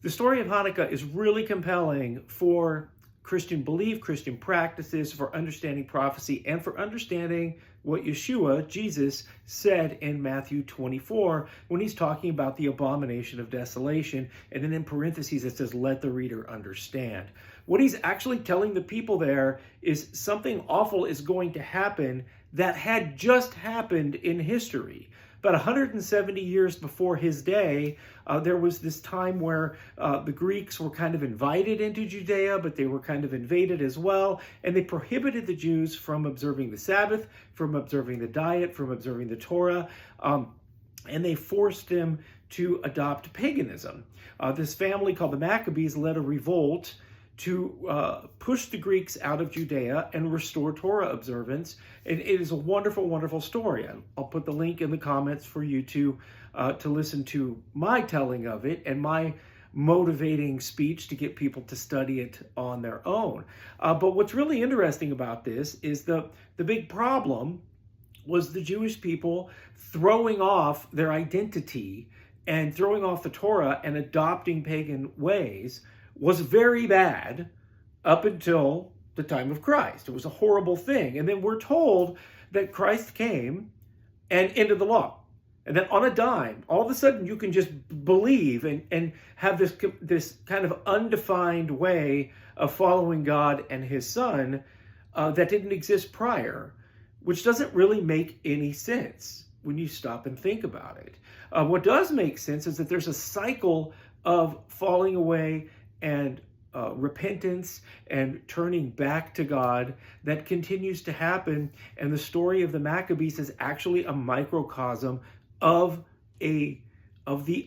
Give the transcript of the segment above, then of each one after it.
The story of Hanukkah is really compelling for Christian belief, Christian practices, for understanding prophecy, and for understanding what Yeshua, Jesus, said in Matthew 24 when he's talking about the abomination of desolation. And then in parentheses it says, let the reader understand. What he's actually telling the people there is something awful is going to happen that had just happened in history. About 170 years before his day, there was this time where the Greeks were kind of invited into Judea, but they were kind of invaded as well. And they prohibited the Jews from observing the Sabbath, from observing the diet, from observing the Torah. And they forced them to adopt paganism. This family called the Maccabees led a revolt to push the Greeks out of Judea and restore Torah observance. And it is a wonderful, wonderful story. I'll put the link in the comments for you to listen to my telling of it and my motivating speech to get people to study it on their own. But what's really interesting about this is the big problem was the Jewish people throwing off their identity and throwing off the Torah and adopting pagan ways was very bad up until the time of Christ. It was a horrible thing. And then we're told that Christ came and ended the law. And then on a dime, all of a sudden you can just believe and have this kind of undefined way of following God and his son that didn't exist prior, which doesn't really make any sense when you stop and think about it. What does make sense is that there's a cycle of falling away and repentance and turning back to God that continues to happen. And the story of the Maccabees is actually a microcosm of the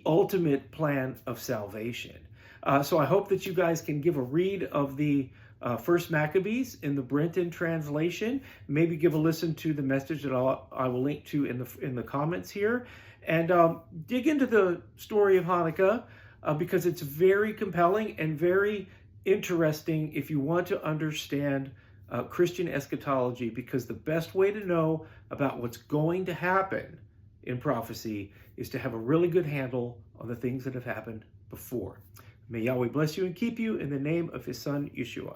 ultimate plan of salvation. So I hope that you guys can give a read of the First Maccabees in the Brenton translation. Maybe give a listen to the message that I will link to in the comments here, and dig into the story of Hanukkah. Because it's very compelling and very interesting if you want to understand Christian eschatology, because the best way to know about what's going to happen in prophecy is to have a really good handle on the things that have happened before. May Yahweh bless you and keep you in the name of his son, Yeshua.